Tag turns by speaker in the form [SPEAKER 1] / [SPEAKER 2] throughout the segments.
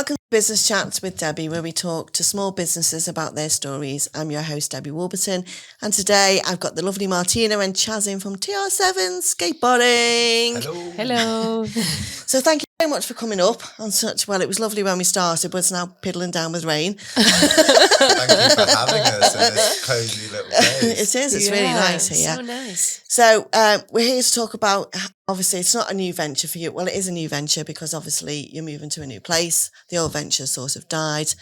[SPEAKER 1] Welcome to Business Chats with Debbie, where we talk to small businesses about their stories. I'm your host, Debbie Warburton, and today I've got the lovely Martina and Chaz in from TR7 Skateboarding.
[SPEAKER 2] Hello.
[SPEAKER 3] Hello.
[SPEAKER 1] So thank you very much for coming up on such, well, it was lovely when we started, but it's now piddling down with rain.
[SPEAKER 2] Thank you for having us in this cosy little place.
[SPEAKER 1] It is, it's really nice here.
[SPEAKER 3] So nice.
[SPEAKER 1] So we're here to talk about, obviously it's not a new venture for you. Well, it is a new venture because obviously you're moving to a new place. The old venture sort of died.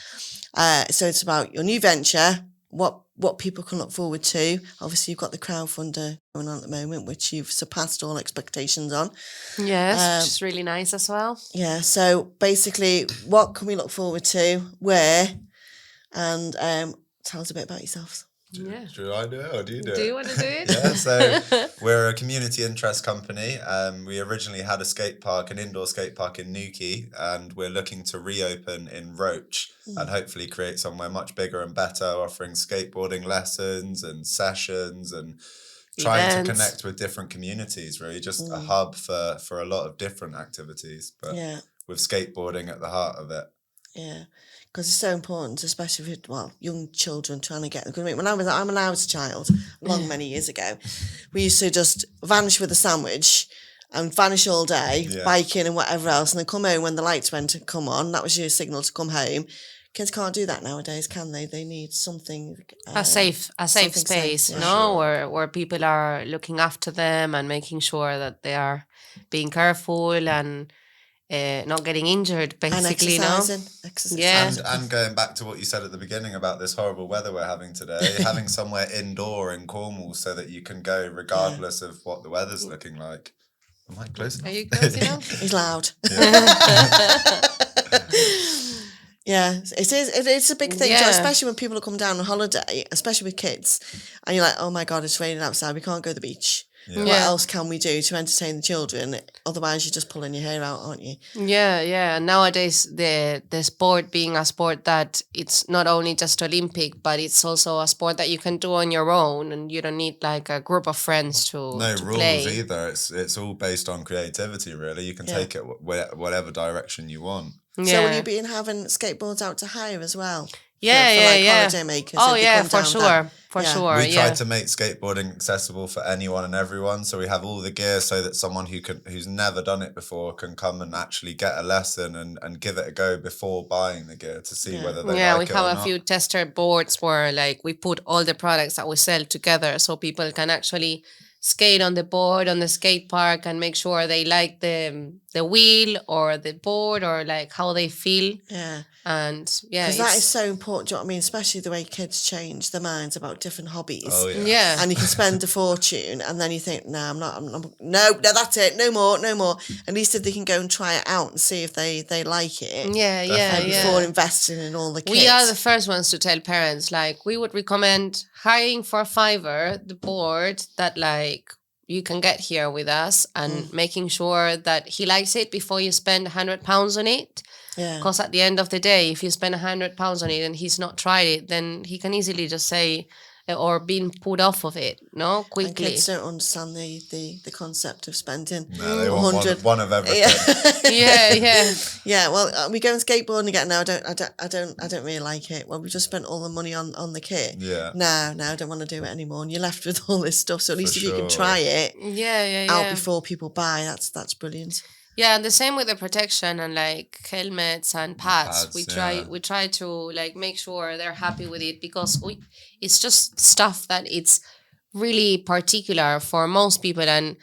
[SPEAKER 1] So it's about your new venture, what people can look forward to. Obviously you've got the crowdfunder going on at the moment, which you've surpassed all expectations on.
[SPEAKER 3] Yes, which is really nice as well.
[SPEAKER 1] Yeah, so basically what can we look forward to, where, and tell us a bit about yourselves.
[SPEAKER 3] Yeah.
[SPEAKER 2] Should I do it or do you do it?
[SPEAKER 3] Do you want to do it?
[SPEAKER 2] Yeah, so we're a community interest company. We originally had a skate park, an indoor skate park in Newquay, and we're looking to reopen in Roach and hopefully create somewhere much bigger and better, offering skateboarding lessons and sessions and trying to connect with different communities, really, just a hub for a lot of different activities, but with skateboarding at the heart of it.
[SPEAKER 1] Yeah. Because it's so important, especially with, young children trying to get... Because when I was a child, many years ago, we used to just vanish with a sandwich and vanish all day, biking and whatever else, and then come home when the lights went to come on. That was your signal to come home. Kids can't do that nowadays, can they? They need something...
[SPEAKER 3] a safe space, where people are looking after them and making sure that they are being careful and... not getting injured, basically,
[SPEAKER 1] and exercising.
[SPEAKER 3] Yeah.
[SPEAKER 2] And going back to what you said at the beginning about this horrible weather we're having today, having somewhere indoor in Cornwall so that you can go regardless of what the weather's looking like. Am I close enough?
[SPEAKER 3] Are you close enough?
[SPEAKER 1] He's loud. Yeah, it's a big thing, especially when people come down on holiday, especially with kids, and you're like, oh my God, it's raining outside, we can't go to the beach. Yeah. What else can we do to entertain the children? Otherwise, you're just pulling your hair out, aren't you?
[SPEAKER 3] Yeah. And nowadays, the sport being a sport that it's not only just Olympic, but it's also a sport that you can do on your own, and you don't need like a group of friends to
[SPEAKER 2] rules
[SPEAKER 3] play.
[SPEAKER 2] Either. It's all based on creativity, really. You can take it whatever direction you want.
[SPEAKER 1] Yeah. So will you be having skateboards out to hire as well?
[SPEAKER 3] Yeah.
[SPEAKER 1] Holiday makers.
[SPEAKER 3] Oh yeah, for sure.
[SPEAKER 2] We tried to make skateboarding accessible for anyone and everyone, so we have all the gear so that someone who's never done it before can come and actually get a lesson and give it a go before buying the gear to see whether they like it or not.
[SPEAKER 3] We have a few tester boards where like we put all the products that we sell together so people can actually skate on the board on the skate park and make sure they like the wheel or the board or like how they feel.
[SPEAKER 1] Yeah.
[SPEAKER 3] And
[SPEAKER 1] because that is so important. Do you know what I mean? Especially the way kids change their minds about different hobbies.
[SPEAKER 2] Oh yeah.
[SPEAKER 1] And you can spend a fortune, and then you think, no, no, that's it, no more. At least if they can go and try it out and see if they like it.
[SPEAKER 3] Yeah.
[SPEAKER 1] Before investing in all the kits.
[SPEAKER 3] We are the first ones to tell parents, like, we would recommend hiring for $5 the board that like you can get here with us, and making sure that he likes it before you spend £100 on it.
[SPEAKER 1] Yeah.
[SPEAKER 3] Because at the end of the day, if you spend £100 on it and he's not tried it, then he can easily just say, or being put off of it, quickly.
[SPEAKER 1] And kids don't understand the concept of spending.
[SPEAKER 2] No, they want one of everything.
[SPEAKER 3] Yeah.
[SPEAKER 1] Yeah. Well, we go and skateboarding again. No, I don't really like it. Well, we just spent all the money on the kit.
[SPEAKER 2] Yeah.
[SPEAKER 1] No, I don't want to do it anymore. And you're left with all this stuff. So at least if you can try it, out before people buy, that's brilliant.
[SPEAKER 3] Yeah, and the same with the protection and like helmets and pads. We try to like make sure they're happy with it, because it's just stuff that it's really particular for most people, and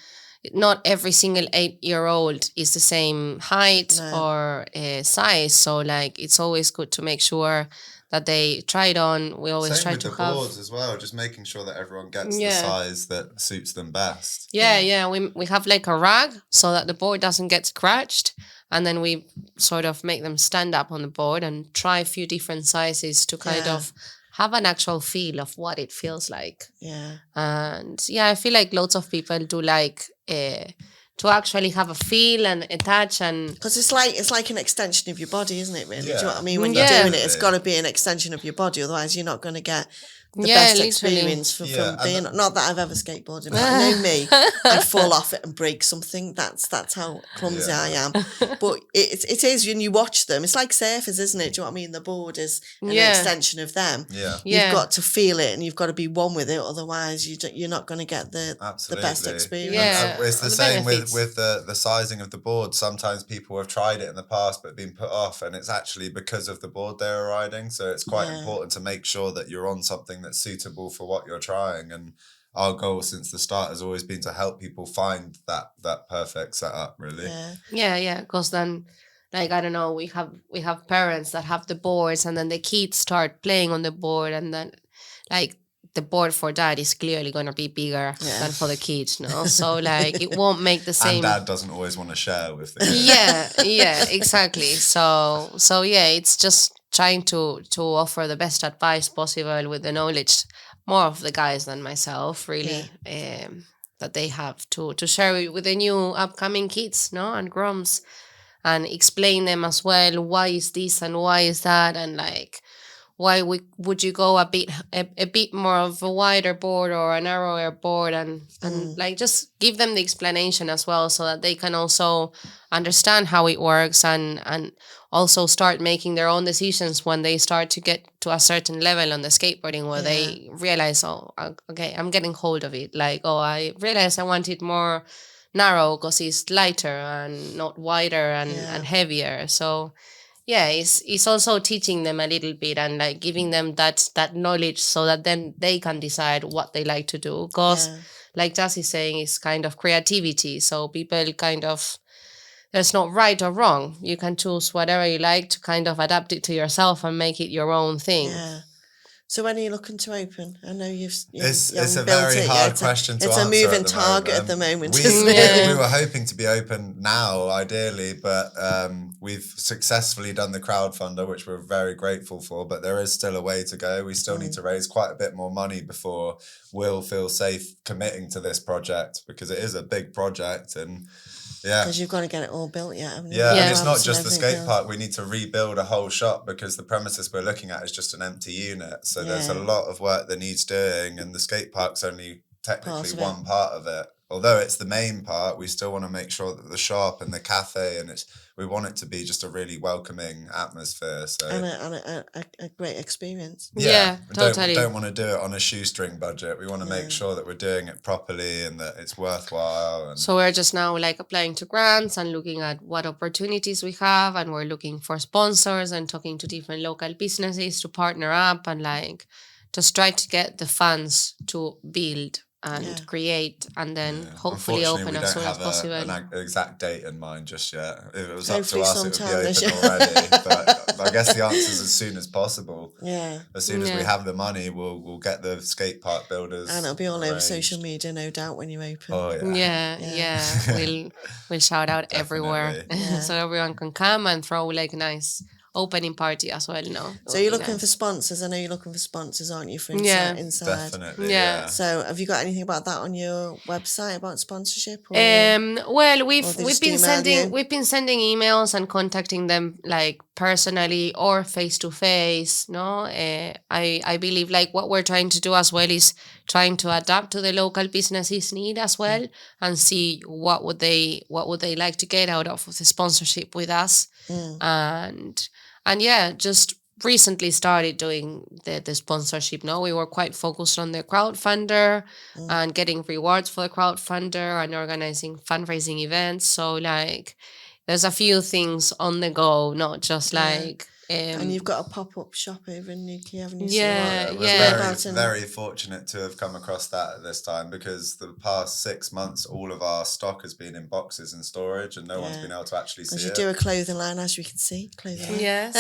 [SPEAKER 3] not every single 8-year-old is the same height or size. So like it's always good to make sure that they try it on. We always try to have... Same with the
[SPEAKER 2] boards as well, just making sure that everyone gets the size that suits them best.
[SPEAKER 3] Yeah. We have like a rag so that the board doesn't get scratched, and then we sort of make them stand up on the board and try a few different sizes to kind of have an actual feel of what it feels like.
[SPEAKER 1] Yeah.
[SPEAKER 3] And I feel like lots of people do like... to actually have a feel and attach, and
[SPEAKER 1] because it's like an extension of your body, isn't it? Really, do you know what I mean? When
[SPEAKER 3] Yeah.
[SPEAKER 1] you're doing it, it's got to be an extension of your body. Otherwise, you're not going to get the
[SPEAKER 3] Yeah,
[SPEAKER 1] best
[SPEAKER 3] literally.
[SPEAKER 1] experience from
[SPEAKER 2] Yeah,
[SPEAKER 1] being. Not that I've ever skateboarded, but I know me. I'd fall off it and break something. That's how clumsy I am. But it is when you watch them. It's like surfers, isn't it? Do you know what I mean? The board is an
[SPEAKER 3] Yeah.
[SPEAKER 1] extension of them.
[SPEAKER 2] Yeah.
[SPEAKER 1] You've got to feel it, and you've got to be one with it. Otherwise, you're not going to get the best experience.
[SPEAKER 3] Yeah.
[SPEAKER 2] It's the
[SPEAKER 3] The
[SPEAKER 2] same
[SPEAKER 3] benefits.
[SPEAKER 2] with the sizing of the board. Sometimes people have tried it in the past but been put off, and it's actually because of the board they were riding. So it's quite important to make sure that you're on something that's suitable for what you're trying. And our goal since the start has always been to help people find that perfect setup, really.
[SPEAKER 3] Yeah. Because then, like, I don't know, we have parents that have the boards, and then the kids start playing on the board, and then, like, the board for dad is clearly going to be bigger than for the kids, no? So, like, it won't make the same.
[SPEAKER 2] And dad doesn't always want to share with the kids.
[SPEAKER 3] Yeah, exactly. So yeah, it's just trying to offer the best advice possible with the knowledge more of the guys than myself, really, that they have to share it with the new upcoming kids, no, and groms, and explain them as well why is this and why is that, and like why would you go a bit more of a wider board or a narrower board, and like just give them the explanation as well, so that they can also understand how it works, and also start making their own decisions when they start to get to a certain level on the skateboarding, where they realize, oh, okay, I'm getting hold of it. Like, oh, I realized I want it more narrow because it's lighter and not wider and heavier. So yeah, it's also teaching them a little bit, and like giving them that knowledge, so that then they can decide what they like to do. Because like Jazz is saying, it's kind of creativity. So people kind of, there's not right or wrong. You can choose whatever you like to kind of adapt it to yourself and make it your own thing.
[SPEAKER 1] Yeah. So when are you looking to open? I know
[SPEAKER 2] It's a very hard question to answer.
[SPEAKER 1] It's a moving target at the moment, isn't
[SPEAKER 2] We
[SPEAKER 1] it?
[SPEAKER 2] were hoping to be open now, ideally, but we've successfully done the crowdfunder, which we're very grateful for, but there is still a way to go. We still need to raise quite a bit more money before we'll feel safe committing to this project, because it is a big project, and because
[SPEAKER 1] you've got to get it all built yet, haven't you?
[SPEAKER 2] And it's not just the skate park. We need to rebuild a whole shop, because the premises we're looking at is just an empty unit. So there's a lot of work that needs doing, and the skate park's only technically one part of it. Although it's the main part, we still want to make sure that the shop and the cafe, and we want it to be just a really welcoming atmosphere. So
[SPEAKER 1] and a great experience.
[SPEAKER 3] Yeah, totally.
[SPEAKER 2] Don't want to do it on a shoestring budget. We want to make sure that we're doing it properly and that it's worthwhile.
[SPEAKER 3] So we're just now like applying to grants and looking at what opportunities we have, and we're looking for sponsors and talking to different local businesses to partner up, and like just try to get the funds to build and create, and then hopefully open as soon as possible.
[SPEAKER 2] We don't have an exact date in mind just yet. If it was hopefully up to us, it would be open already. But I guess the answer is as soon as possible. Yeah. As soon as we have the money, we'll get the skate park builders.
[SPEAKER 1] And it'll be all over social media, no doubt, when you open.
[SPEAKER 2] Oh
[SPEAKER 3] yeah. We'll shout out everywhere, so everyone can come and throw like a nice opening party as well. No,
[SPEAKER 1] so you're looking for sponsors. I know you're looking for sponsors, aren't you? For inside.
[SPEAKER 2] Definitely.
[SPEAKER 3] Yeah.
[SPEAKER 1] So have you got anything about that on your website about sponsorship? Or,
[SPEAKER 3] well, we've been sending emails and contacting them like personally or face to face. No, I believe like what we're trying to do as well is trying to adapt to the local businesses' need as well, and see what would they like to get out of the sponsorship with us, and yeah, just recently started doing the sponsorship. No, we were quite focused on the crowdfunder and getting rewards for the crowdfunder and organizing fundraising events. So like, there's a few things on the go, not just like.
[SPEAKER 1] And you've got a pop-up shop over in Newquay, haven't you?
[SPEAKER 2] We're very fortunate to have come across that at this time, because the past 6 months all of our stock has been in boxes and storage, and no one's been able to actually see it.
[SPEAKER 1] Because you do a clothing line, as we can see.
[SPEAKER 3] Yes.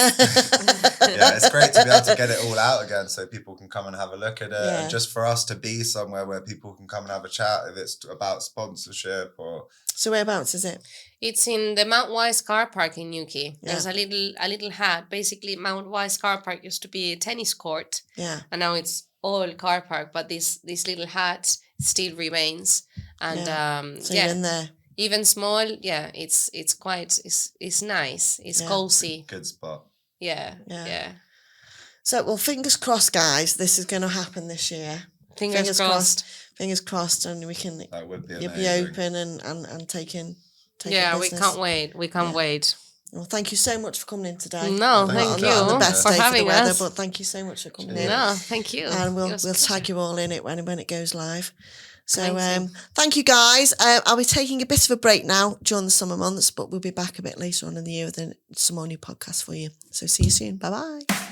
[SPEAKER 2] It's great to be able to get it all out again, so people can come and have a look at it, and just for us to be somewhere where people can come and have a chat, if it's about sponsorship or...
[SPEAKER 1] So whereabouts is it?
[SPEAKER 3] It's in the Mount Wise car park in Newquay. There's a little hut. Basically, Mount Wise car park used to be a tennis court. Yeah. And now it's all car park, but this little hut still remains. And
[SPEAKER 1] so you're in there.
[SPEAKER 3] Even small, it's quite it's nice. It's cozy.
[SPEAKER 2] Good spot.
[SPEAKER 3] Yeah.
[SPEAKER 1] So, well, fingers crossed, guys. This is going to happen this year.
[SPEAKER 3] Fingers crossed.
[SPEAKER 1] Fingers crossed, and we can.
[SPEAKER 2] That would be
[SPEAKER 1] You'll
[SPEAKER 2] amazing.
[SPEAKER 1] be open and taking.
[SPEAKER 3] Yeah,
[SPEAKER 1] business.
[SPEAKER 3] we can't wait. We can't wait.
[SPEAKER 1] Well, thank you so much for coming in today.
[SPEAKER 3] No,
[SPEAKER 1] Not
[SPEAKER 3] thank you
[SPEAKER 1] on the best
[SPEAKER 3] for
[SPEAKER 1] day
[SPEAKER 3] having
[SPEAKER 1] for the weather,
[SPEAKER 3] us.
[SPEAKER 1] but thank you so much for coming in.
[SPEAKER 3] No, thank you.
[SPEAKER 1] And we'll
[SPEAKER 3] It was
[SPEAKER 1] tag you all in it when it goes live. So
[SPEAKER 3] Amazing.
[SPEAKER 1] thank you guys. I'll be taking a bit of a break now during the summer months, but we'll be back a bit later on in the year with some more new podcasts for you. So see you soon. Bye bye.